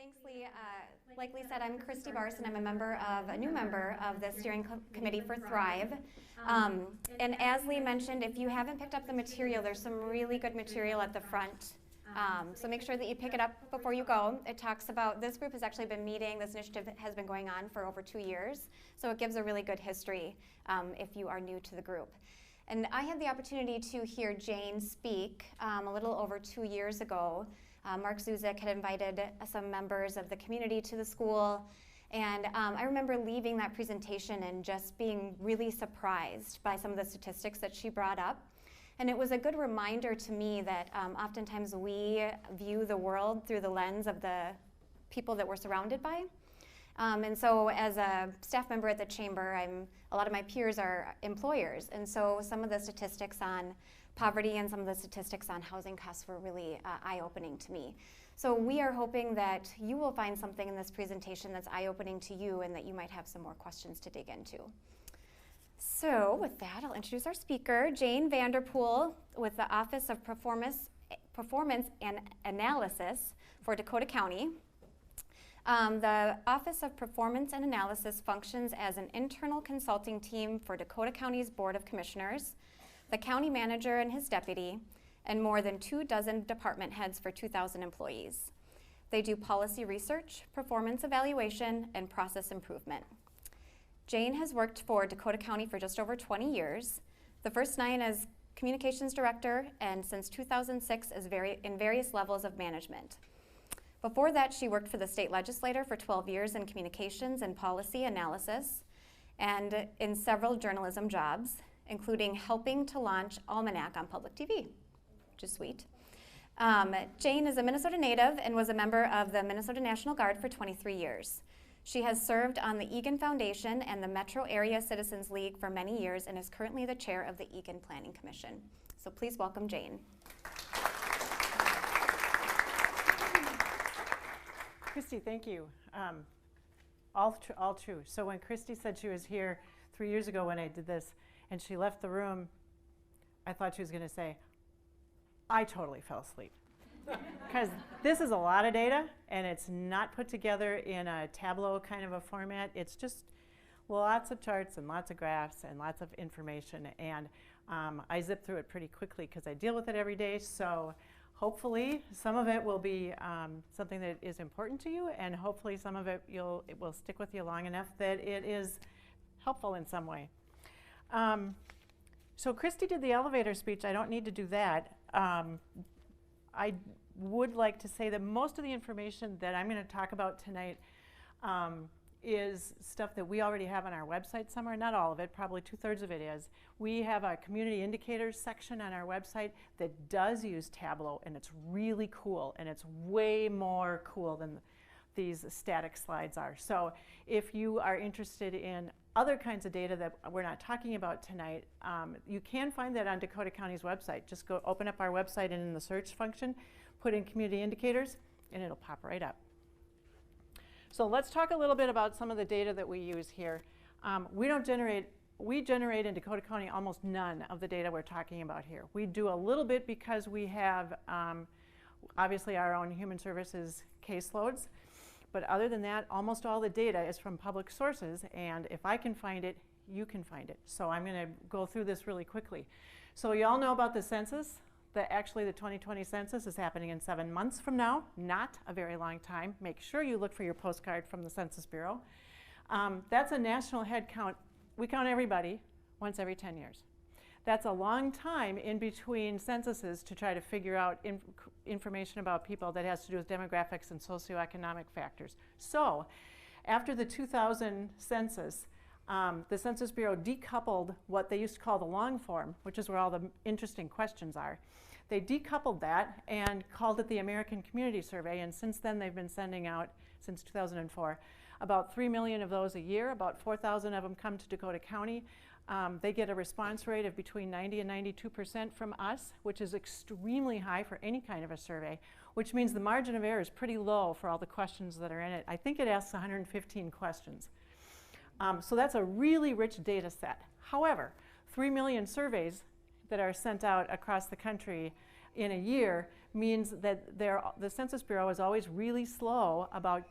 Thanks, Lee. Like Lee said, I'm Christy Barson. I'm a new member of the steering committee for Thrive. And as Lee mentioned, if you haven't picked up the material, there's some really good material at the front. So make sure that you pick it up before you go. It talks about, this group has actually been meeting, this initiative has been going on for over 2 years. So it gives a really good history if you are new to the group. And I had the opportunity to hear Jane speak a little over 2 years ago. Mark Zuzik had invited some members of the community to the school, and I remember leaving that presentation and just being really surprised by some of the statistics that she brought up. And it was a good reminder to me that oftentimes we view the world through the lens of the people that we're surrounded by. And so as a staff member at the chamber, a lot of my peers are employers, and so some of the statistics on poverty and some of the statistics on housing costs were really eye-opening to me. So we are hoping that you will find something in this presentation that's eye-opening to you and that you might have some more questions to dig into. So with that, I'll introduce our speaker, Jane Vanderpool with the Office of Performance and Analysis for Dakota County. The Office of Performance and Analysis functions as an internal consulting team for Dakota County's Board of Commissioners, the county manager and his deputy, and more than 24 department heads for 2,000 employees. They do policy research, performance evaluation, and process improvement. Jane has worked for Dakota County for just over 20 years, the first 9 as communications director, and since 2006 in various levels of management. Before that, she worked for the state legislature for 12 years in communications and policy analysis, and in several journalism jobs, including helping to launch Almanac on public TV, which is sweet. Jane is a Minnesota native and was a member of the Minnesota National Guard for 23 years. She has served on the Egan Foundation and the Metro Area Citizens League for many years and is currently the chair of the Egan Planning Commission. So please welcome Jane. Christy, thank you. All true. So when Christy said she was here 3 years ago when I did this, and she left the room, I thought she was going to say, I totally fell asleep. Because this is a lot of data, and it's not put together in a Tableau kind of a format. It's just lots of charts and lots of graphs and lots of information. And I zip through it pretty quickly because I deal with it every day. So hopefully some of it will be something that is important to you, and hopefully some of it will stick with you long enough that it is helpful in some way. So Christy did the elevator speech. I don't need to do that. I would like to say that most of the information that I'm going to talk about tonight is stuff that we already have on our website somewhere. Not all of it, probably 2/3 of it is. We have a community indicators section on our website that does use Tableau, and it's really cool, and it's way more cool than these static slides are. So if you are interested in other kinds of data that we're not talking about tonight, you can find that on Dakota County's website. Just go open up our website and in the search function, put in community indicators, and it'll pop right up. So let's talk a little bit about some of the data that we use here. We generate in Dakota County almost none of the data we're talking about here. We do a little bit because we have obviously our own human services caseloads. But other than that, almost all the data is from public sources, and if I can find it, you can find it. So I'm going to go through this really quickly. So you all know about the census. Actually, the 2020 census is happening in 7 months from now, not a very long time. Make sure you look for your postcard from the Census Bureau. That's a national head count. We count everybody once every 10 years. That's a long time in between censuses to try to figure out information about people that has to do with demographics and socioeconomic factors. So after the 2000 census, the Census Bureau decoupled what they used to call the long form, which is where all the interesting questions are. They decoupled that and called it the American Community Survey, and since then they've been sending out, since 2004, about 3 million of those a year. About 4,000 of them come to Dakota County. They get a response rate of between 90 and 92% from us, which is extremely high for any kind of a survey, which means the margin of error is pretty low for all the questions that are in it. I think it asks 115 questions. So that's a really rich data set. However, 3 million surveys that are sent out across the country in a year means that the Census Bureau is always really slow about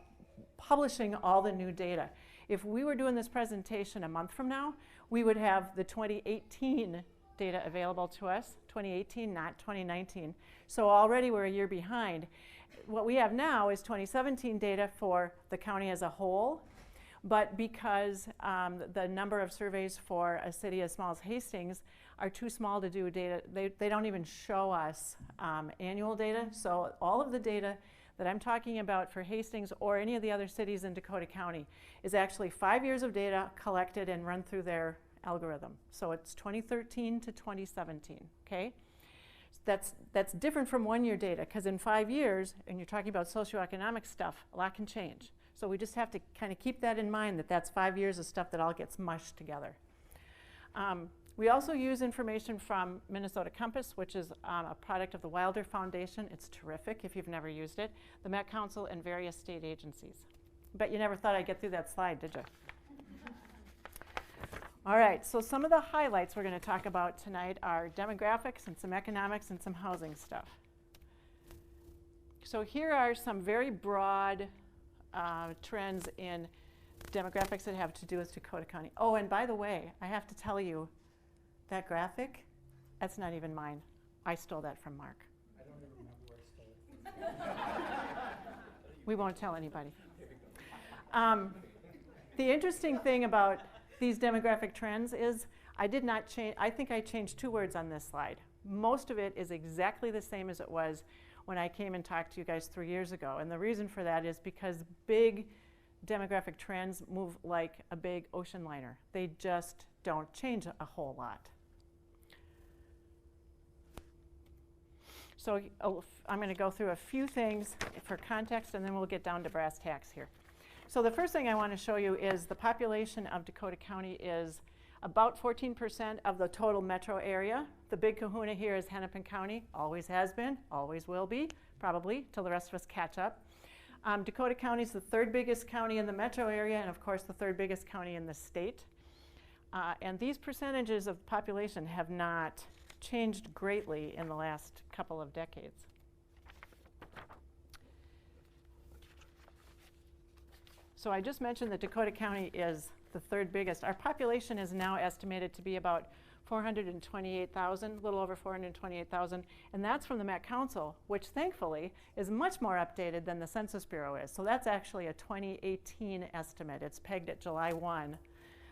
publishing all the new data. If we were doing this presentation a month from now, we would have the 2018 data available to us, 2018, not 2019. So already we're a year behind. What we have now is 2017 data for the county as a whole, but because the number of surveys for a city as small as Hastings are too small to do data, they don't even show us annual data. So all of the data that I'm talking about for Hastings or any of the other cities in Dakota County is actually 5 years of data collected and run through their algorithm. So it's 2013 to 2017, okay? That's different from 1 year data, because in 5 years, and you're talking about socioeconomic stuff, a lot can change. So we just have to kind of keep that in mind, that that's 5 years of stuff that all gets mushed together. We also use information from Minnesota Compass, which is a product of the Wilder Foundation. It's terrific if you've never used it. The Met Council and various state agencies. Bet you never thought I'd get through that slide, did you? All right, so some of the highlights we're going to talk about tonight are demographics and some economics and some housing stuff. So here are some very broad trends in demographics that have to do with Dakota County. Oh, and by the way, I have to tell you, that graphic, that's not even mine. I stole that from Mark. I don't even remember where I stole it. We won't tell anybody. The interesting thing about these demographic trends is I did not change, I think I changed 2 words on this slide. Most of it is exactly the same as it was when I came and talked to you guys 3 years ago. And the reason for that is because big demographic trends move like a big ocean liner. They just don't change a whole lot. So I'm going to go through a few things for context, and then we'll get down to brass tacks here. So the first thing I want to show you is the population of Dakota County is about 14% of the total metro area. The big kahuna here is Hennepin County, always has been, always will be, probably, till the rest of us catch up. Dakota County is the 3rd biggest county in the metro area, and of course the 3rd biggest county in the state. And these percentages of population have not changed greatly in the last couple of decades. So I just mentioned that Dakota County is the 3rd biggest. Our population is now estimated to be about 428,000, a little over 428,000, and that's from the Met Council, which thankfully is much more updated than the Census Bureau is. So that's actually a 2018 estimate. It's pegged at July 1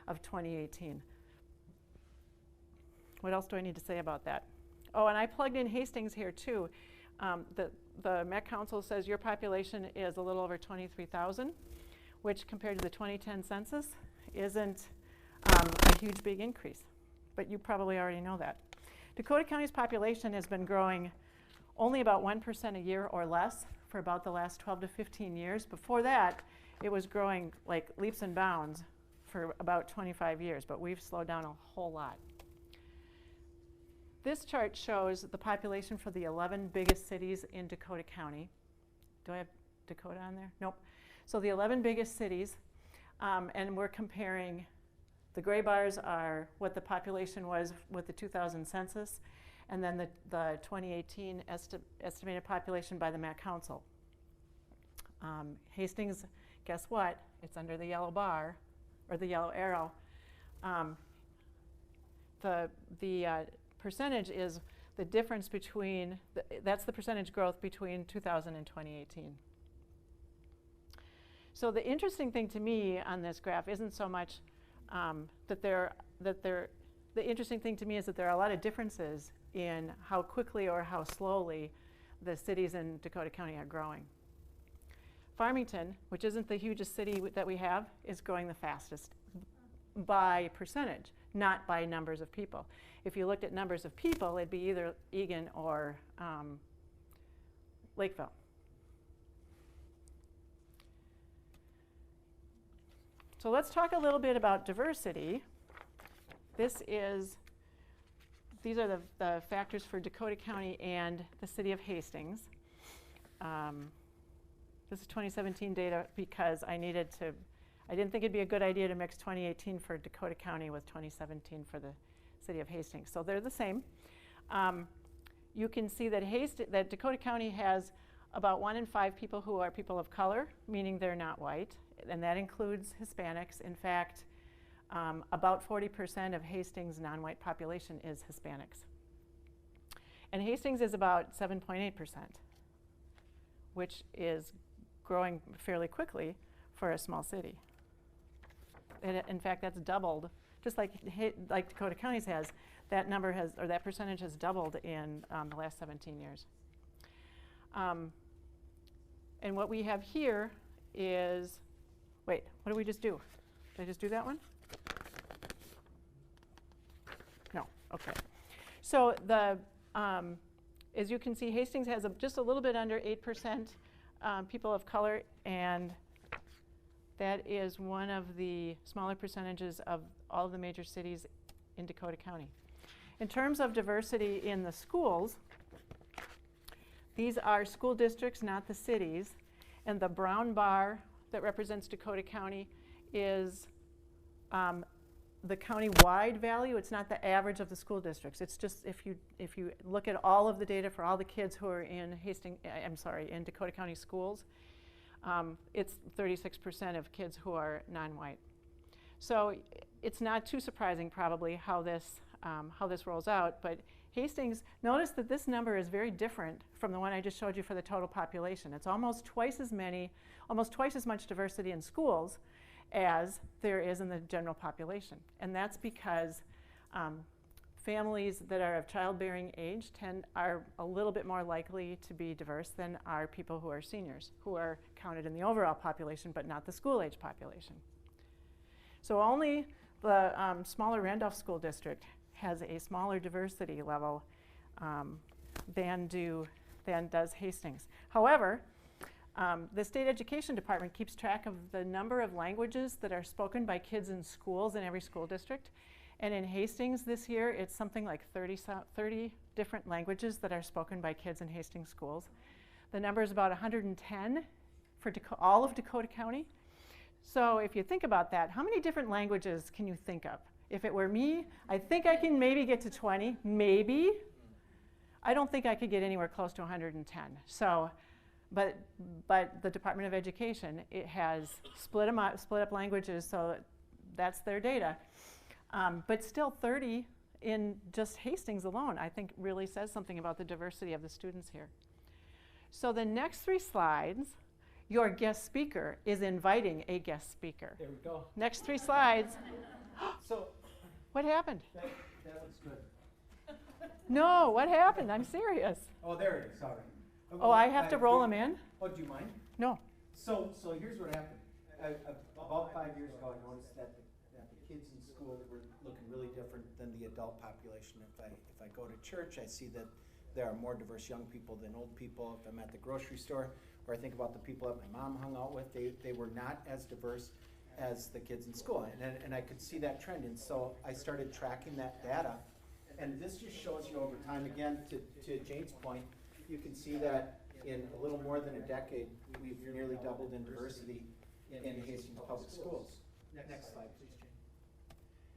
of 2018. What else do I need to say about that? Oh, and I plugged in Hastings here too. The Met Council says your population is a little over 23,000, which compared to the 2010 census isn't a huge big increase. But you probably already know that. Dakota County's population has been growing only about 1% a year or less for about the last 12 to 15 years. Before that, it was growing like leaps and bounds for about 25 years, but we've slowed down a whole lot. This chart shows the population for the 11 biggest cities in Dakota County. Do I have Dakota on there? Nope. So the 11 biggest cities, and we're comparing, the gray bars are what the population was with the 2000 census, and then the 2018 estimated population by the Met Council. Hastings, guess what? It's under the yellow bar, or the yellow arrow. The percentage is the difference between, that's the percentage growth between 2000 and 2018. So the interesting thing to me on this graph isn't so much the interesting thing to me is that there are a lot of differences in how quickly or how slowly the cities in Dakota County are growing. Farmington, which isn't the hugest city that we have, is growing the fastest by percentage, not by numbers of people. If you looked at numbers of people, it'd be either Egan or Lakeville. So let's talk a little bit about diversity. These are the factors for Dakota County and the city of Hastings. This is 2017 data because I didn't think it'd be a good idea to mix 2018 for Dakota County with 2017 for the city of Hastings. So they're the same. you can see that that Dakota County has about 1 in 5 people who are people of color, meaning they're not white, and that includes Hispanics. In fact, about 40% of Hastings' non-white population is Hispanics. And Hastings is about 7.8%, which is growing fairly quickly for a small city. In fact, that's doubled, just like Dakota County's has. That number has, or that percentage has doubled in the last 17 years. And what we have here is, wait, what did we just do? Did I just do that one? No, okay. So as you can see, Hastings has just a little bit under 8% people of color, and that is one of the smaller percentages of all of the major cities in Dakota County. In terms of diversity in the schools, these are school districts, not the cities, and the brown bar that represents Dakota County is the county-wide value. It's not the average of the school districts. It's just if you look at all of the data for all the kids who are in in Dakota County schools, it's 36% of kids who are non-white. So it's not too surprising probably how this rolls out, but Hastings, notice that this number is very different from the one I just showed you for the total population. It's almost twice as much diversity in schools as there is in the general population. And that's because families that are of childbearing age are a little bit more likely to be diverse than are people who are seniors, who are counted in the overall population but not the school-age population. So only the smaller Randolph School District has a smaller diversity level than does Hastings. However, the state education department keeps track of the number of languages that are spoken by kids in schools in every school district. And in Hastings this year, it's something like 30 different languages that are spoken by kids in Hastings schools. The number is about 110 for all of Dakota County. So if you think about that, how many different languages can you think of? If it were me, I think I can maybe get to 20, maybe. I don't think I could get anywhere close to 110. So, but the Department of Education, it has split up languages, so that's their data. But still 30 in just Hastings alone, I think really says something about the diversity of the students here. So the next 3 slides, your guest speaker is inviting a guest speaker. There we go. Next 3 slides. So What happened? that looks good. No, what happened? I'm serious. Oh, there it is. Sorry. Oh, I have to roll them in? Oh, do you mind? No. So here's what happened. About 5 years ago, I noticed that the kids in school were looking really different than the adult population. If I go to church, I see that there are more diverse young people than old people. If I'm at the grocery store, or I think about the people that my mom hung out with, they were not as diverse as the kids in school. And I could see that trend. And so I started tracking that data. And this just shows you over time, again, to Jane's point, you can see that in a little more than a decade, we've nearly doubled in diversity in Hastings Public Schools. Next slide, please, Jane.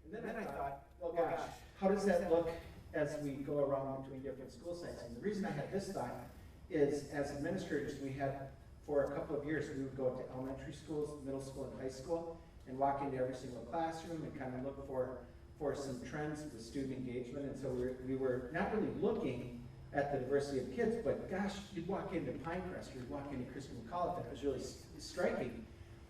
And then I thought, well, gosh, how does that look as we go around between different school sites? And the reason I had this thought is, as administrators, we had, for a couple of years, we would go to elementary schools, middle school, and high school, and walk into every single classroom and kind of look for some trends with student engagement. And so we were not really looking at the diversity of kids, but gosh, you'd walk into Pinecrest, or you'd walk into Christian McAuliffe, and it was really striking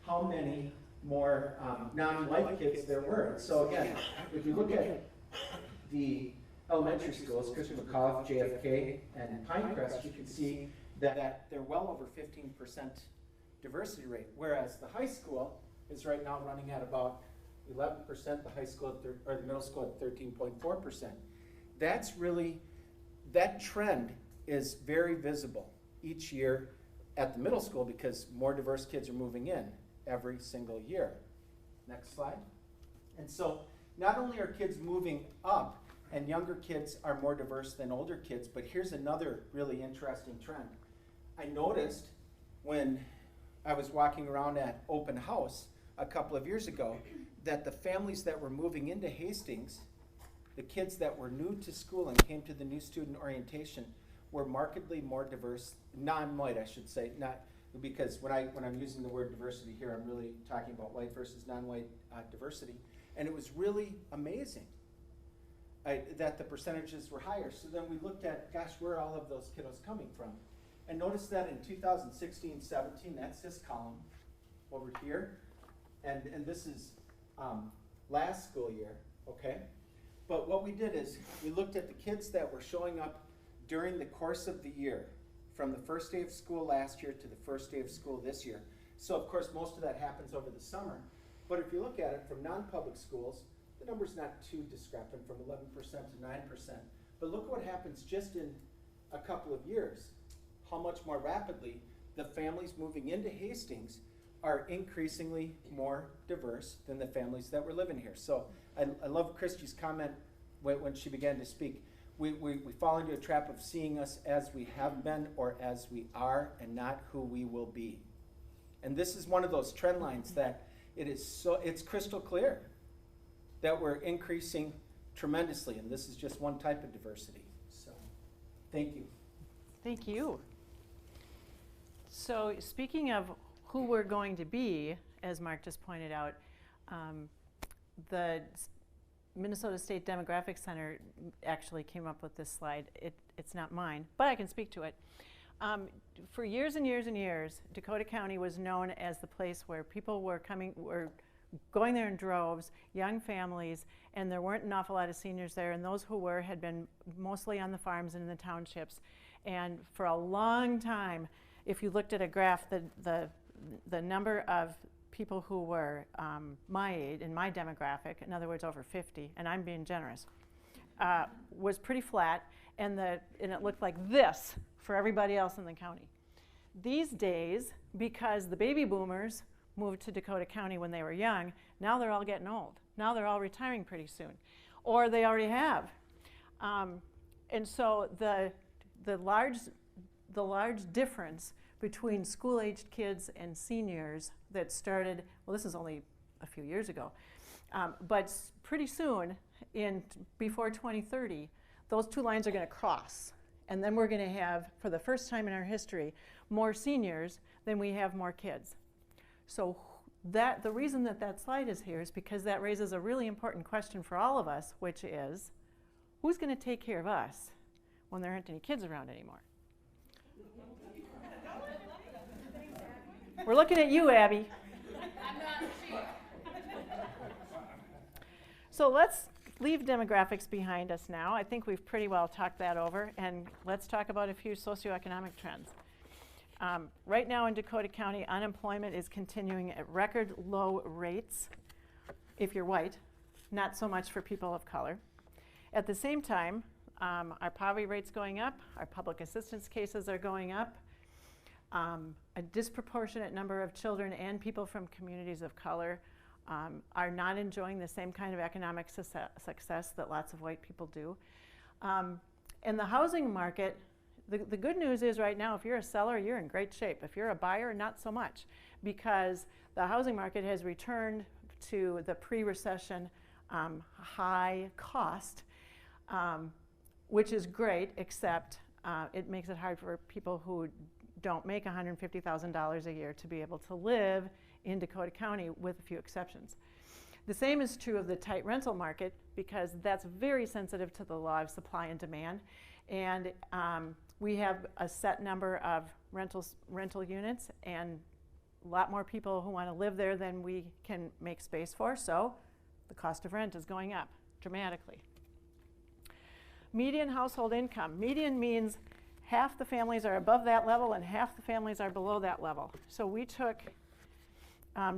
how many more non-white kids there were. And so again, if you look at the elementary schools, Christian McAuliffe, JFK, and Pinecrest, you can see that they're well over 15% diversity rate, whereas the high school is right now running at about 11%, the high school or the middle school at 13.4%. That's really, that trend is very visible each year at the middle school because more diverse kids are moving in every single year. Next slide. And so not only are kids moving up and younger kids are more diverse than older kids, but here's another really interesting trend. I noticed when I was walking around at open house a couple of years ago that the families that were moving into Hastings the kids that were new to school and came to the new student orientation were markedly more diverse, non-white I should say, not because when I'm using the word diversity here, I'm really talking about white versus non-white diversity. And it was really amazing that the percentages were higher. So then we looked at, gosh, where are all of those kiddos coming from? And notice that in 2016-17, that's this column over here. And this is last school year, okay? But what we did is we looked at the kids that were showing up during the course of the year, from the first day of school last year to the first day of school this year. So of course most of that happens over the summer. But if you look at it from non-public schools, the number's not too discrepant, from 11% to 9%. But look what happens just in a couple of years, how much more rapidly the families moving into Hastings are increasingly more diverse than the families that were living here. So I love Christy's comment when she began to speak. We fall into a trap of seeing us as we have been or as we are and not who we will be. And this is one of those trend lines that it's crystal clear that we're increasing tremendously, and this is just one type of diversity. So, thank you. Thank you. So speaking of who we're going to be, as Mark just pointed out, the Minnesota State Demographic Center actually came up with this slide. It's not mine, but I can speak to it. For years and years and years, Dakota County was known as the place where people were going there in droves, young families, and there weren't an awful lot of seniors there, and those who were had been mostly on the farms and in the townships. And for a long time, if you looked at a graph, the number of people who were my age, in my demographic, in other words over 50, and I'm being generous, was pretty flat, and it looked like this for everybody else in the county. These days, because the baby boomers moved to Dakota County when they were young, now they're all getting old. Now they're all retiring pretty soon, or they already have. And so the large difference between school-aged kids and seniors that started, well, this is only a few years ago, but pretty soon, before 2030, those two lines are going to cross. And then we're going to have, for the first time in our history, more seniors than we have more kids. So the reason that slide is here is because that raises a really important question for all of us, which is, who's going to take care of us when there aren't any kids around anymore? We're looking at you, Abby. I'm not sure. So let's leave demographics behind us now. I think we've pretty well talked that over, and let's talk about a few socioeconomic trends. Right now in Dakota County, unemployment is continuing at record low rates if you're white, not so much for people of color. At the same time, our poverty rate's going up, our public assistance cases are going up. A disproportionate number of children and people from communities of color are not enjoying the same kind of economic success that lots of white people do. And the housing market, the good news is right now, if you're a seller, you're in great shape. If you're a buyer, not so much, because the housing market has returned to the pre-recession high cost, which is great, except it makes it hard for people who don't make $150,000 a year to be able to live in Dakota County, with a few exceptions. The same is true of the tight rental market, because that's very sensitive to the law of supply and demand. And we have a set number of rental units, and a lot more people who want to live there than we can make space for, so the cost of rent is going up dramatically. Median household income. Median means half the families are above that level and half the families are below that level. So we took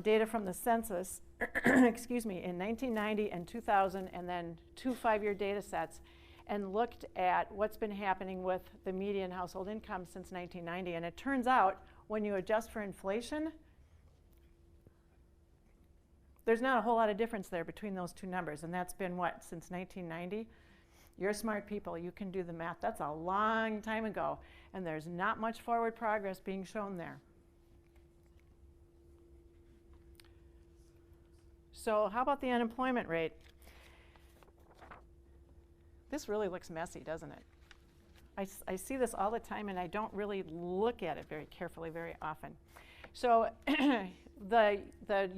data from the census, excuse me, in 1990 and 2000, and then 2 5-year data sets, and looked at what's been happening with the median household income since 1990. And it turns out, when you adjust for inflation, there's not a whole lot of difference there between those two numbers, and that's been what, since 1990? You're smart people, you can do the math. That's a long time ago, and there's not much forward progress being shown there. So how about the unemployment rate? This really looks messy, doesn't it? I see this all the time, and I don't really look at it very carefully very often. So the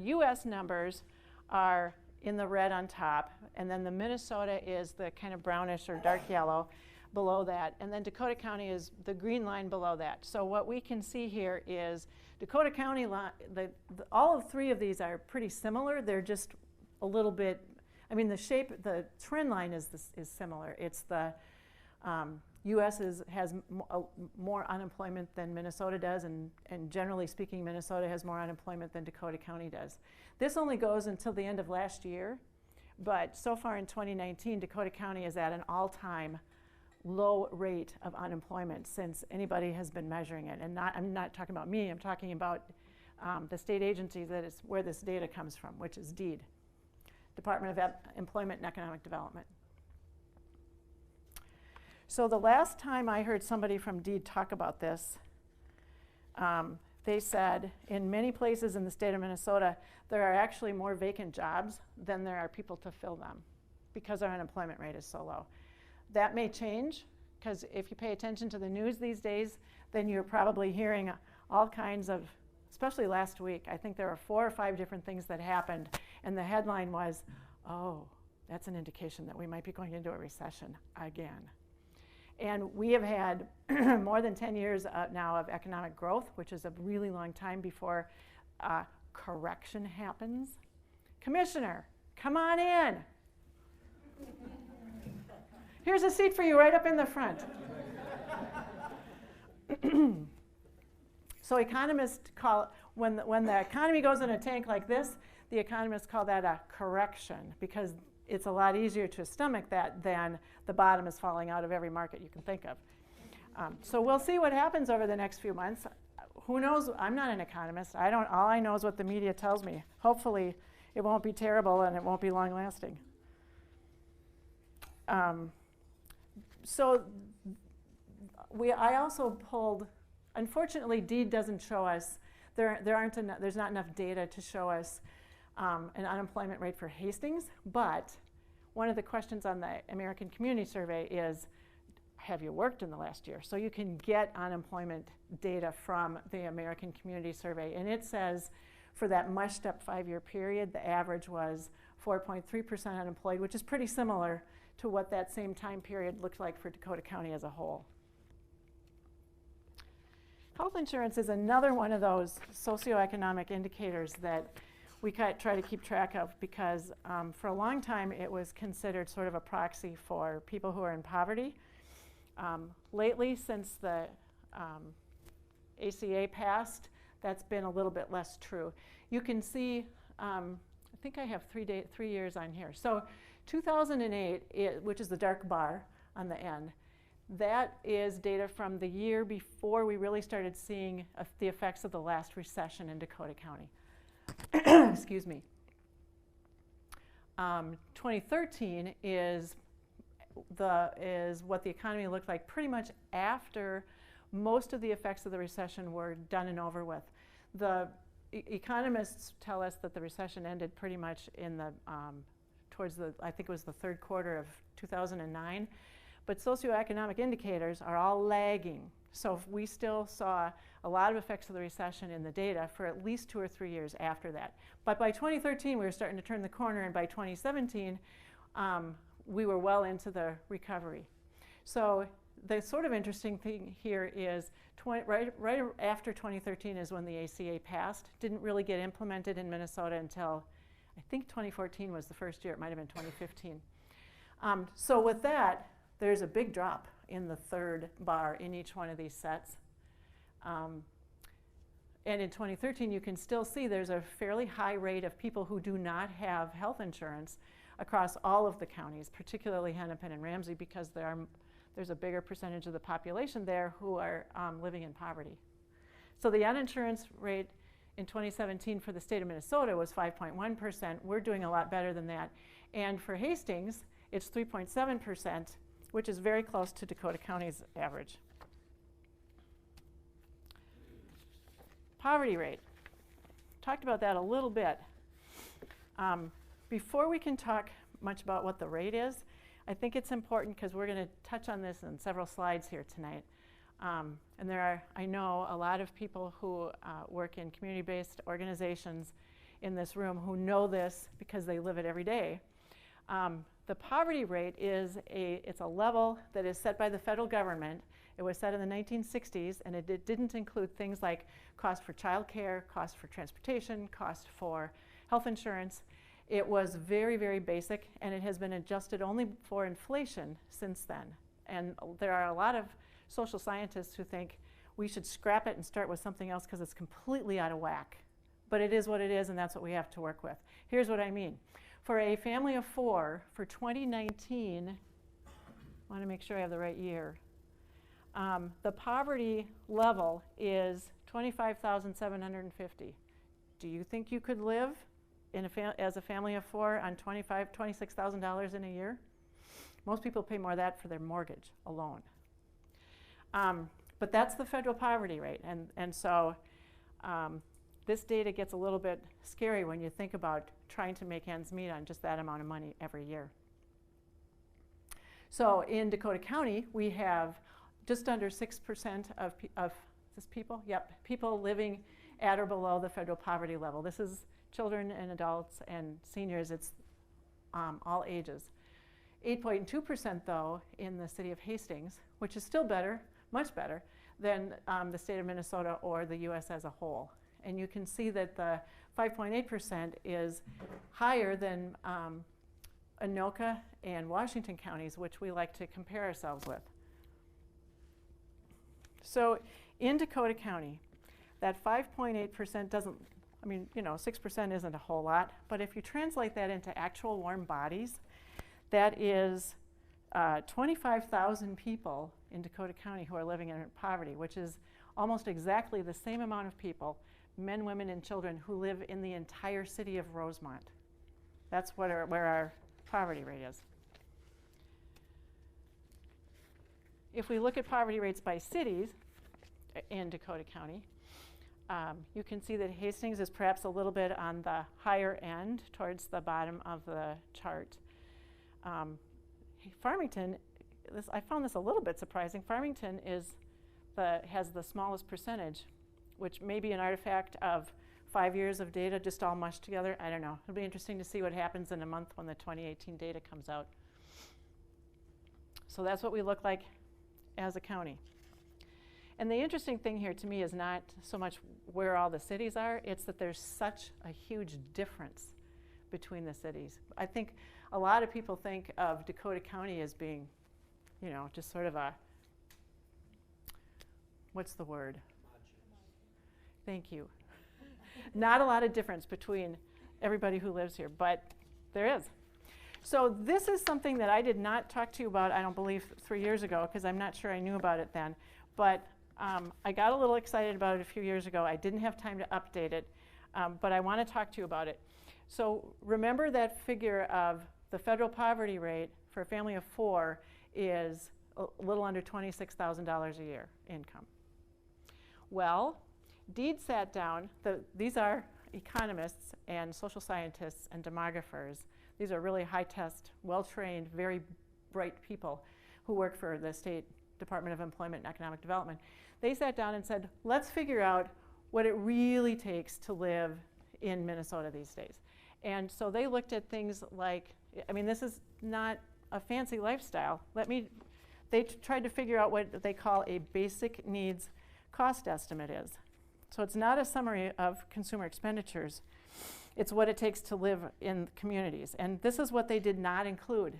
US numbers are in the red on top, and then the Minnesota is the kind of brownish or dark yellow below that, and then Dakota County is the green line below that. So what we can see here is Dakota County, all of three of these are pretty similar. They're just a little bit, I mean, the shape, the trend line is similar. It's the US has more unemployment than Minnesota does, and generally speaking, Minnesota has more unemployment than Dakota County does. This only goes until the end of last year, but so far in 2019, Dakota County is at an all-time low rate of unemployment since anybody has been measuring it. And I'm not talking about me, I'm talking about the state agency that is where this data comes from, which is DEED, Department of Employment and Economic Development. So the last time I heard somebody from DEED talk about this, they said in many places in the state of Minnesota, there are actually more vacant jobs than there are people to fill them because our unemployment rate is so low. That may change, because if you pay attention to the news these days, then you're probably hearing all kinds of, especially last week, I think there were 4 or 5 different things that happened, and the headline was, oh, that's an indication that we might be going into a recession again. And we have had more than 10 years now of economic growth, which is a really long time before correction happens. Commissioner, come on in. Here's a seat for you right up in the front. So economists call, when the economy goes in a tank like this, the economists call that a correction, because it's a lot easier to stomach that than the bottom is falling out of every market you can think of. So we'll see what happens over the next few months. Who knows? I'm not an economist. All I know is what the media tells me. Hopefully it won't be terrible and it won't be long lasting. So I also pulled, unfortunately DEED doesn't show us, there's not enough data to show us an unemployment rate for Hastings, but one of the questions on the American Community Survey is, have you worked in the last year? So you can get unemployment data from the American Community Survey, and it says for that mushed up 5-year period, the average was 4.3% unemployed, which is pretty similar to what that same time period looked like for Dakota County as a whole. Health insurance is another one of those socioeconomic indicators that we try to keep track of, because for a long time it was considered sort of a proxy for people who are in poverty. Lately, since the ACA passed, that's been a little bit less true. You can see, I think I have 3 years on here. So 2008, which is the dark bar on the end, that is data from the year before we really started seeing the effects of the last recession in Dakota County. Excuse me. 2013 is what the economy looked like pretty much after most of the effects of the recession were done and over with. The economists tell us that the recession ended pretty much in the towards the, I think it was the 3rd quarter of 2009. But socioeconomic indicators are all lagging. So we still saw a lot of effects of the recession in the data for at least 2 or 3 years after that. But by 2013, we were starting to turn the corner, and by 2017, we were well into the recovery. So the sort of interesting thing here is right after 2013 is when the ACA passed. Didn't really get implemented in Minnesota until I think 2014 was the first year. It might have been 2015. So with that, there's a big drop in the 3rd bar in each one of these sets. And in 2013, you can still see there's a fairly high rate of people who do not have health insurance across all of the counties, particularly Hennepin and Ramsey, because there's a bigger percentage of the population there who are living in poverty. So the uninsurance rate in 2017 for the state of Minnesota was 5.1%. We're doing a lot better than that. And for Hastings, it's 3.7%, which is very close to Dakota County's average. Poverty rate. Talked about that a little bit. Before we can talk much about what the rate is, I think it's important because we're going to touch on this in several slides here tonight. And there are, I know, a lot of people who work in community-based organizations in this room who know this because they live it every day. The poverty rate it's a level that is set by the federal government. It was set in the 1960s, and it didn't include things like cost for childcare, cost for transportation, cost for health insurance. It was very, very basic, and it has been adjusted only for inflation since then. And there are a lot of social scientists who think we should scrap it and start with something else because it's completely out of whack. But it is what it is, and that's what we have to work with. Here's what I mean. For a family of 4, for 2019, I want to make sure I have the right year, the poverty level is $25,750. Do you think you could live as a family of 4 on $26,000 in a year? Most people pay more than that for their mortgage alone. But that's the federal poverty rate, and so this data gets a little bit scary when you think about trying to make ends meet on just that amount of money every year. So in Dakota County, we have just under 6% of people living at or below the federal poverty level. This is children and adults and seniors. It's all ages. 8.2% though in the city of Hastings, which is still better, much better than the state of Minnesota or the US as a whole. And you can see that the 5.8% is higher than Anoka and Washington counties, which we like to compare ourselves with. So in Dakota County, that 5.8% doesn't, 6% isn't a whole lot, but if you translate that into actual warm bodies, that is 25,000 people in Dakota County who are living in poverty, which is almost exactly the same amount of people, men, women, and children, who live in the entire city of Rosemont. That's where our poverty rate is. If we look at poverty rates by cities in Dakota County, you can see that Hastings is perhaps a little bit on the higher end towards the bottom of the chart. Farmington, I found this a little bit surprising. Farmington has the smallest percentage, which may be an artifact of 5 years of data just all mushed together. I don't know. It'll be interesting to see what happens in a month when the 2018 data comes out. So that's what we look like as a county. And the interesting thing here to me is not so much where all the cities are, it's that there's such a huge difference between the cities. I think a lot of people think of Dakota County as being, just sort of a, what's the word? Thank you. Not a lot of difference between everybody who lives here, but there is. So this is something that I did not talk to you about, I don't believe, 3 years ago, because I'm not sure I knew about it then. But I got a little excited about it a few years ago. I didn't have time to update it, but I want to talk to you about it. So remember that figure of the federal poverty rate for a family of 4 is a little under $26,000 a year income. Well, Deed sat down, these are economists and social scientists and demographers. These are really high-test, well-trained, very bright people who work for the State Department of Employment and Economic Development. They sat down and said, let's figure out what it really takes to live in Minnesota these days. And so they looked at things like, this is not a fancy lifestyle. They tried to figure out what they call a basic needs cost estimate is. So it's not a summary of consumer expenditures. It's what it takes to live in communities. And this is what they did not include: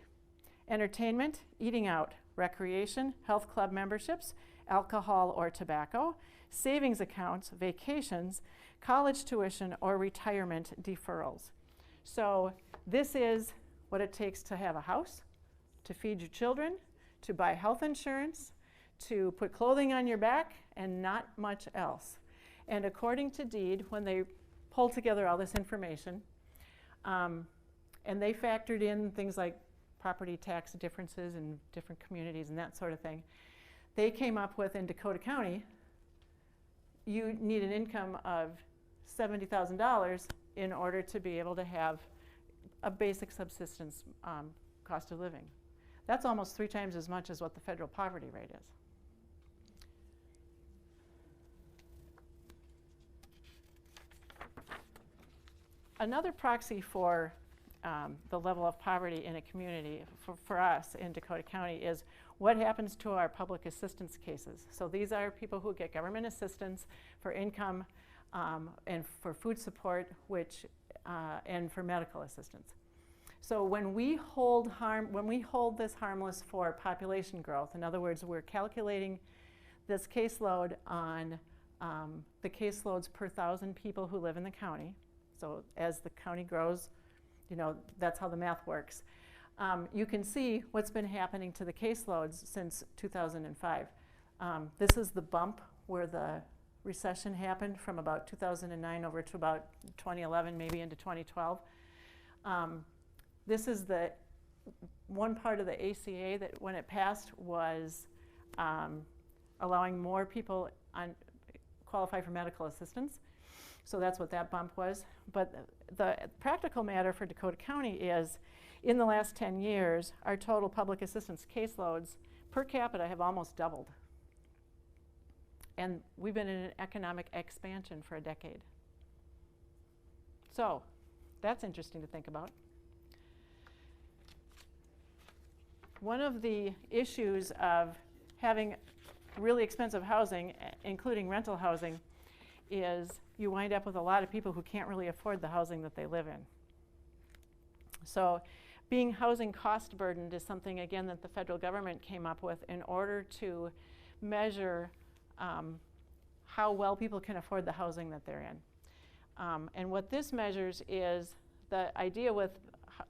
entertainment, eating out, recreation, health club memberships, alcohol or tobacco, savings accounts, vacations, college tuition, or retirement deferrals. So this is what it takes to have a house, to feed your children, to buy health insurance, to put clothing on your back, and not much else. And according to Deed, when they pulled together all this information, and they factored in things like property tax differences in different communities and that sort of thing, they came up with, in Dakota County, you need an income of $70,000 in order to be able to have a basic subsistence cost of living. That's almost 3 times as much as what the federal poverty rate is. Another proxy for the level of poverty in a community for us in Dakota County is what happens to our public assistance cases. So these are people who get government assistance for income and for food support, and for medical assistance. So when we hold this harmless for population growth, in other words, we're calculating this caseload on the caseloads per 1,000 people who live in the county. So as the county grows, that's how the math works. You can see what's been happening to the caseloads since 2005. This is the bump where the recession happened from about 2009 over to about 2011, maybe into 2012. This is the one part of the ACA that when it passed was allowing more people qualify for medical assistance. So that's what that bump was. But the practical matter for Dakota County is, in the last 10 years, our total public assistance caseloads per capita have almost doubled. And we've been in an economic expansion for a decade. So that's interesting to think about. One of the issues of having really expensive housing, including rental housing, is you wind up with a lot of people who can't really afford the housing that they live in. So being housing cost burdened is something, again, that the federal government came up with in order to measure how well people can afford the housing that they're in. And what this measures is, the idea with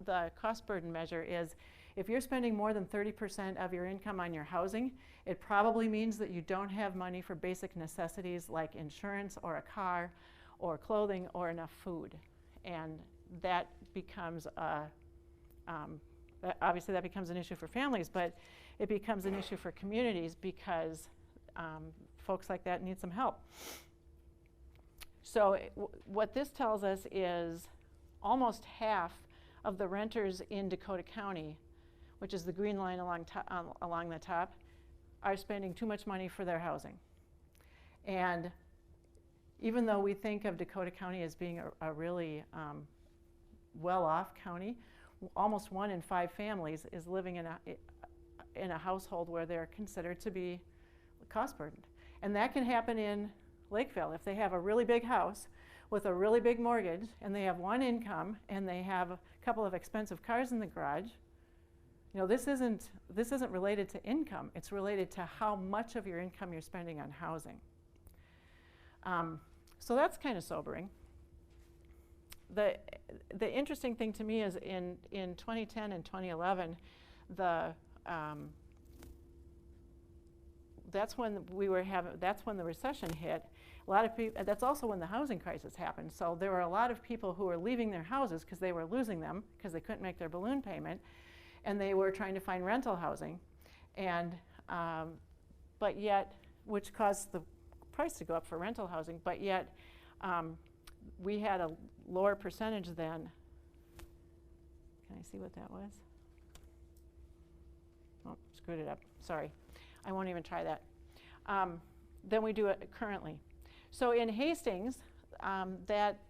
the cost burden measure is, if you're spending more than 30% of your income on your housing, it probably means that you don't have money for basic necessities like insurance or a car or clothing or enough food. And that becomes obviously that becomes an issue for families, but it becomes an issue for communities because folks like that need some help. So what this tells us is almost half of the renters in Dakota County, which is the green line along the top, are spending too much money for their housing. And even though we think of Dakota County as being a really well-off county, almost 1 in 5 families is living in a household where they're considered to be cost burdened. And that can happen in Lakeville. If they have a really big house with a really big mortgage and they have 1 income and they have a couple of expensive cars in the garage, this isn't related to income. It's related to how much of your income you're spending on housing. So that's kind of sobering. The interesting thing to me is in 2010 and 2011, that's when the recession hit. A lot of people. That's also when the housing crisis happened. So there were a lot of people who were leaving their houses because they were losing them because they couldn't make their balloon payment, and they were trying to find rental housing, and but yet, which caused the price to go up for rental housing. But yet, we had a lower percentage then. Can I see what that was? Oh, screwed it up. Sorry. I won't even try that. Then we do it currently. So in Hastings, that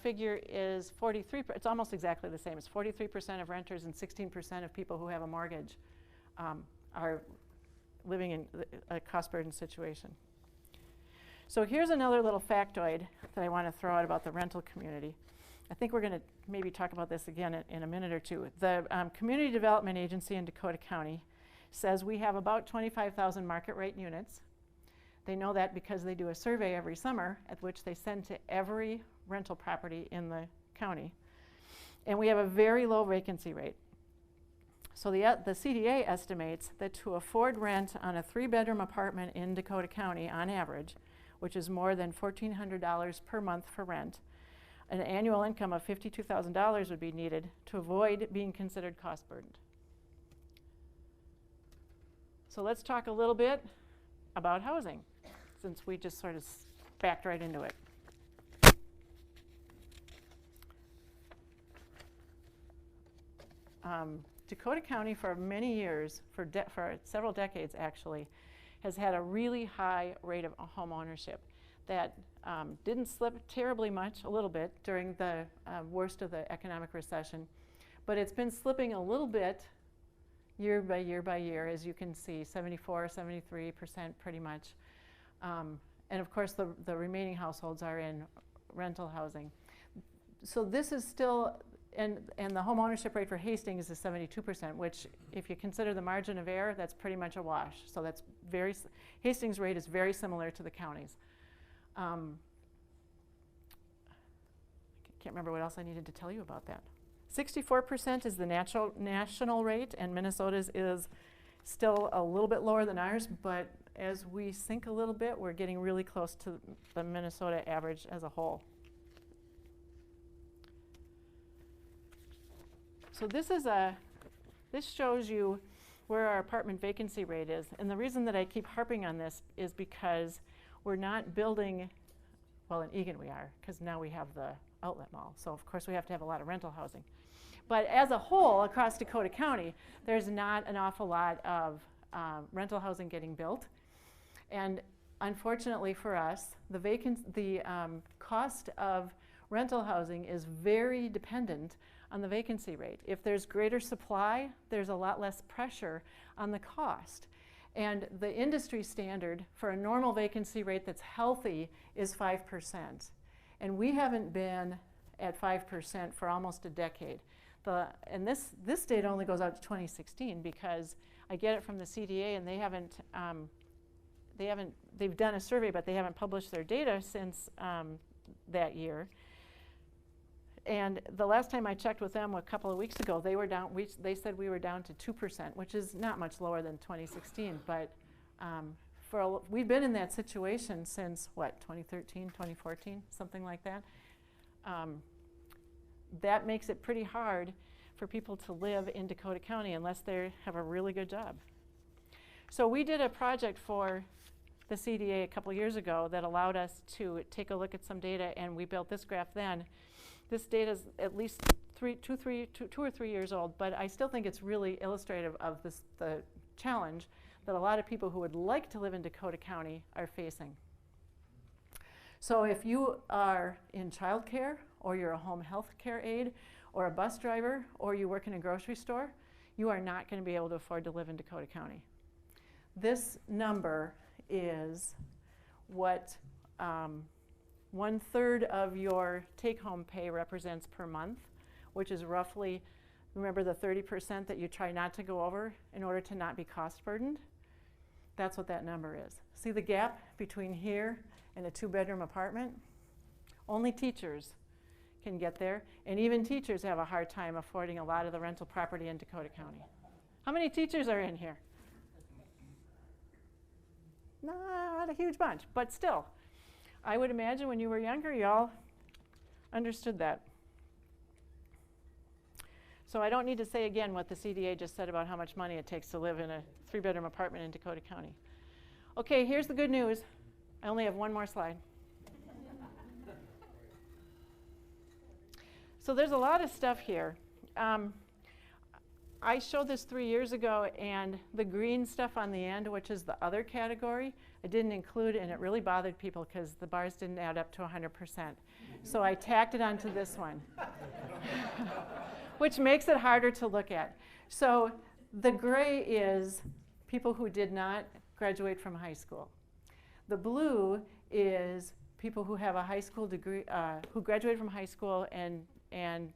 figure is 43%. It's almost exactly the same. It's 43% of renters and 16% of people who have a mortgage are living in a cost burden situation. So here's another little factoid that I want to throw out about the rental community. I think we're going to maybe talk about this again in a minute or two. The Community Development Agency in Dakota County says we have about 25,000 market rate units. They know that because they do a survey every summer at which they send to every rental property in the county. And we have a very low vacancy rate. So the CDA estimates that to afford rent on a 3-bedroom apartment in Dakota County on average, which is more than $1,400 per month for rent, an annual income of $52,000 would be needed to avoid being considered cost burdened. So let's talk a little bit about housing, since we just sort of backed right into it. Dakota County for many years, for several decades actually, has had a really high rate of home ownership that didn't slip terribly much, a little bit, during the worst of the economic recession. But it's been slipping a little bit year by year by year, as you can see, 74, 73% pretty much. And of course, the remaining households are in rental housing. So this is still, and the home ownership rate for Hastings is 72%, which if you consider the margin of error, that's pretty much a wash. So that's Hastings' rate is very similar to the county's. I can't remember what else I needed to tell you about that. 64% is the national rate, and Minnesota's is still a little bit lower than ours, but as we sink a little bit, we're getting really close to the Minnesota average as a whole. So this shows you where our apartment vacancy rate is, and the reason that I keep harping on this is because we're not building, well, in Eagan we are, because now we have the outlet mall, so of course we have to have a lot of rental housing. But as a whole, across Dakota County, there's not an awful lot of rental housing getting built. And unfortunately for us, the cost of rental housing is very dependent on the vacancy rate. If there's greater supply, there's a lot less pressure on the cost. And the industry standard for a normal vacancy rate that's healthy is 5%. And we haven't been at 5% for almost a decade. And this data only goes out to 2016 because I get it from the CDA, and they've done a survey, but they haven't published their data since that year. And the last time I checked with them a couple of weeks ago, they were down. They said we were down to 2%, which is not much lower than 2016. But we've been in that situation since what, 2013, 2014, something like that. That makes it pretty hard for people to live in Dakota County unless they have a really good job. So we did a project for the CDA a couple years ago that allowed us to take a look at some data, and we built this graph then. This data is at least two or three years old, but I still think it's really illustrative of the challenge that a lot of people who would like to live in Dakota County are facing. So if you are in childcare, or you're a home health care aide, or a bus driver, or you work in a grocery store, you are not going to be able to afford to live in Dakota County. This number is what 1/3 of your take-home pay represents per month, which is roughly, remember the 30% that you try not to go over in order to not be cost burdened? That's what that number is. See the gap between here and a 2-bedroom apartment? Only teachers can get there, and even teachers have a hard time affording a lot of the rental property in Dakota County. How many teachers are in here? Not a huge bunch, but still. I would imagine when you were younger, y'all understood that. So I don't need to say again what the CDA just said about how much money it takes to live in a 3-bedroom apartment in Dakota County. Okay, here's the good news. I only have one more slide. So there's a lot of stuff here. I showed this 3 years ago, and the green stuff on the end, which is the other category, I didn't include, and it really bothered people because the bars didn't add up to 100%. So I tacked it onto this one, which makes it harder to look at. So the gray is people who did not graduate from high school. The blue is people who have a high school degree, who graduated from high school and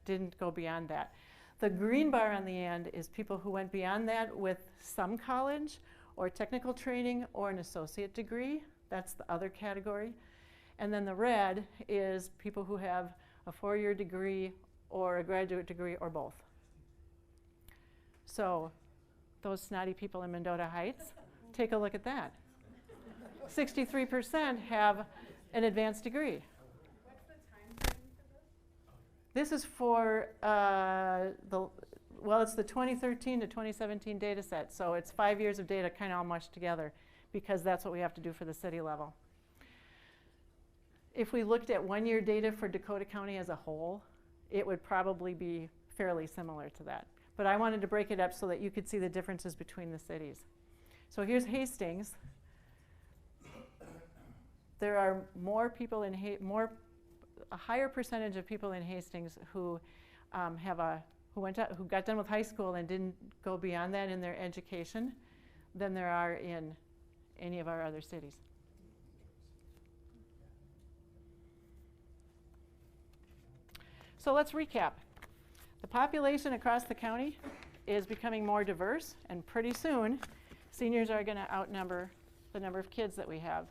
didn't go beyond that. The green bar on the end is people who went beyond that with some college or technical training or an associate degree. That's the other category. And then the red is people who have a 4-year degree or a graduate degree or both. So those snotty people in Mendota Heights, take a look at that. 63% have an advanced degree. What's the time frame for This this? is for it's the 2013 to 2017 data set. So it's 5 years of data kind of all mushed together because that's what we have to do for the city level. If we looked at 1-year data for Dakota County as a whole, it would probably be fairly similar to that. But I wanted to break it up so that you could see the differences between the cities. So here's Hastings. There are more people in a higher percentage of people in Hastings who who got done with high school and didn't go beyond that in their education than there are in any of our other cities. So let's recap. The population across the county is becoming more diverse, and pretty soon seniors are going to outnumber the number of kids that we have.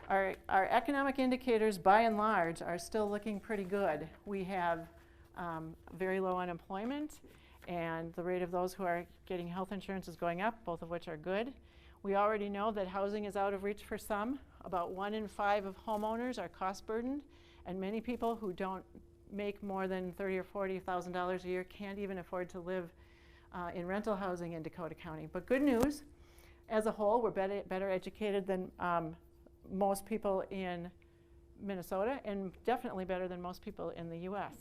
Our economic indicators, by and large, are still looking pretty good. We have very low unemployment, and the rate of those who are getting health insurance is going up, both of which are good. We already know that housing is out of reach for some. About 1 in 5 of homeowners are cost burdened, and many people who don't make more than $30,000 or $40,000 a year can't even afford to live in rental housing in Dakota County. But good news, as a whole, we're better educated than most people in Minnesota, and definitely better than most people in the US.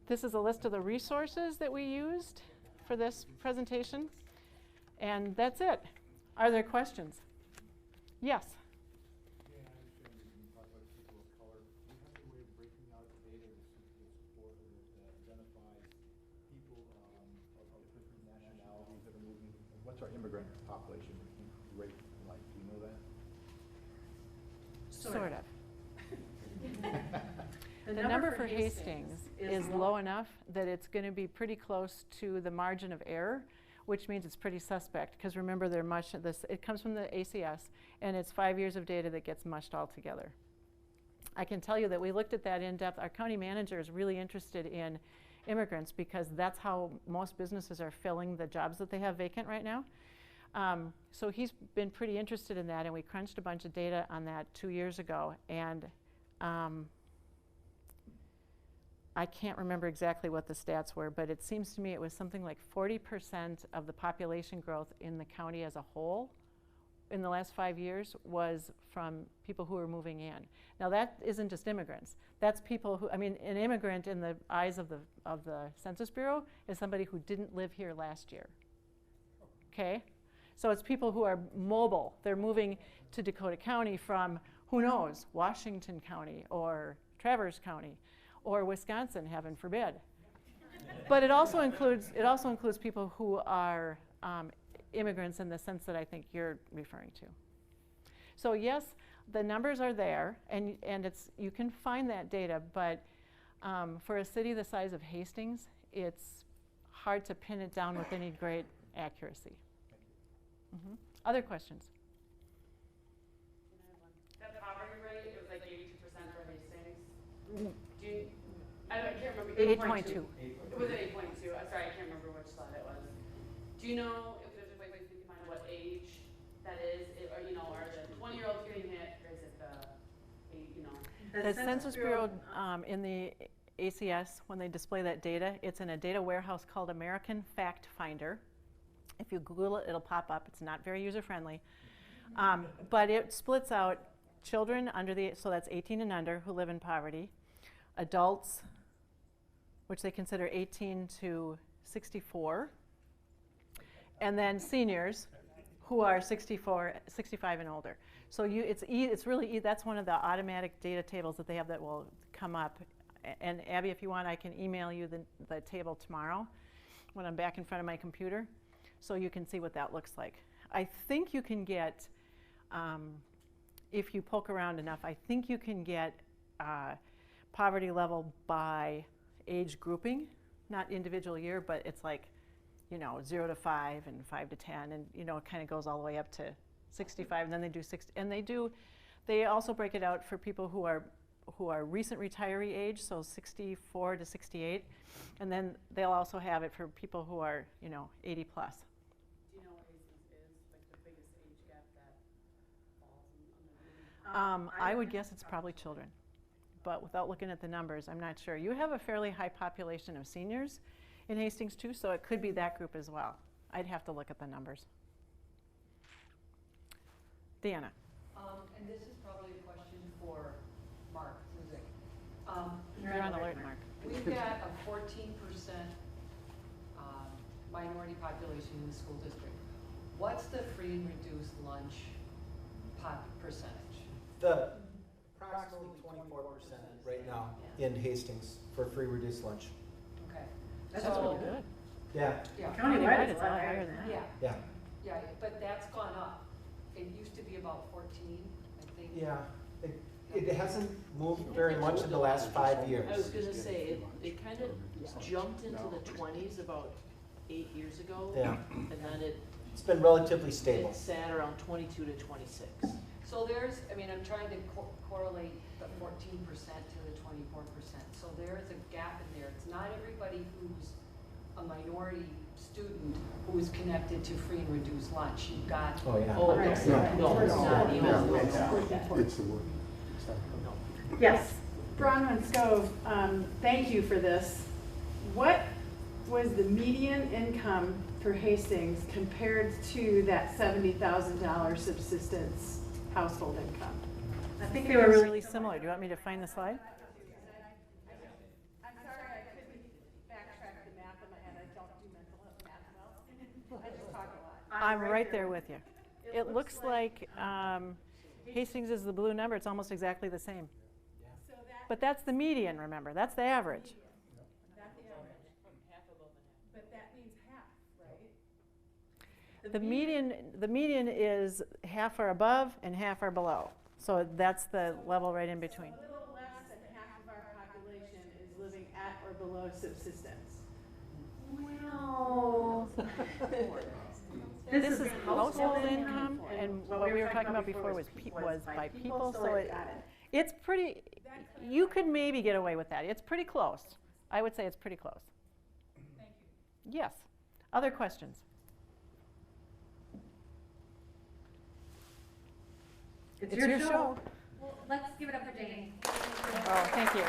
This is a list of the resources that we used for this presentation, and that's it. Are there questions? Yes? Yeah, I understand we can talk about people of color. Do you have a way of breaking out the data that identifies people of different nationalities that are moving? What's our immigrant population rate like? Do you know that? Sort of. The number for Hastings is low enough that it's going to be pretty close to the margin of error, which means it's pretty suspect, because remember, it comes from the ACS, and it's 5 years of data that gets mushed all together. I can tell you that we looked at that in depth. Our county manager is really interested in immigrants because that's how most businesses are filling the jobs that they have vacant right now. So he's been pretty interested in that, and we crunched a bunch of data on that 2 years ago, and I can't remember exactly what the stats were, but it seems to me it was something like 40% of the population growth in the county as a whole in the last 5 years was from people who are moving in. Now that isn't just immigrants. That's people who, an immigrant in the eyes of the Census Bureau is somebody who didn't live here last year. Okay? So it's people who are mobile. They're moving to Dakota County from, who knows, Washington County or Traverse County or Wisconsin, heaven forbid. But it also includes people who are immigrants in the sense that I think you're referring to. So yes, the numbers are there, and you can find that data, but for a city the size of Hastings, it's hard to pin it down with any great accuracy. Mm-hmm. Other questions? That poverty rate, it was like 82% for Hastings. I can't remember. 8.2. It was 8.2. I'm sorry, I can't remember which slide it was. Do you know if there's a way we can find what age that is? Or, are the 20-year-olds getting hit, or is it the Census Bureau in the ACS, when they display that data, it's in a data warehouse called American Fact Finder. If you Google it, it'll pop up. It's not very user-friendly. But it splits out children so that's 18 and under, who live in poverty, adults, which they consider 18 to 64, and then seniors, who are 65 and older. So it's really, that's one of the automatic data tables that they have that will come up. And Abby, if you want, I can email you the table tomorrow when I'm back in front of my computer, so you can see what that looks like. I think you can get, if you poke around enough, I think you can get poverty level by age grouping, not individual year, but it's like, 0 to 5 and 5 to 10, and it kind of goes all the way up to 65, and then they do 60, and they also break it out for people who are recent retiree age, so 64 to 68, and then they'll also have it for people who are 80 plus. Do you know what Hastings is, like the biggest age gap that falls under? I would guess it's probably children, but without looking at the numbers, I'm not sure. You have a fairly high population of seniors in Hastings too, so it could be that group as well. I'd have to look at the numbers. Deanna. And this is probably a question for Mark Zuzik. You're on alert, Mark. We've got a 14% minority population in the school district, what's the free and reduced lunch percentage? The approximately 24% right now in Hastings for free reduced lunch. Okay. That's So- really good. Yeah, Yeah. Countywide, it's a lot higher than that. Yeah, yeah, yeah, but that's gone up. It used to be about 14, I think. yeah. It hasn't moved very much in the last 5 years. I was gonna say, it kind of jumped into the 20s about 8 years ago. Yeah. And then It's been relatively stable. it sat around 22 to 26. So there's, I mean, I'm trying to correlate the 14% to the 24%. So there is a gap in there. It's not everybody who's a minority student who is connected to free and reduced lunch. You've got. Oh, yeah. Oh, it's no, it's not even. It's the word. Yes, Bronwyn Scove, thank you for this. What was the median income for Hastings compared to that $70,000 subsistence household income? I think they were really similar. Do you want me to find the slide? I'm sorry, I couldn't backtrack the math in my head. I don't do mental math well. I just talk a lot. I'm right there with you. It looks like Hastings is the blue number. It's almost exactly the same. So that, But that's the median, remember. That's the average. that's the average. But that means half, right? The median is half are above and half are below. So that's the level right in between. A little less than half of our population is living at or below subsistence. Well, this is household income, and what we were talking about before was by people. So it's pretty. You could maybe get away with that. It's pretty close. I would say it's pretty close. Thank you. Yes. Other questions? It's your show. Well, let's give it up for Jane. Oh, thank you.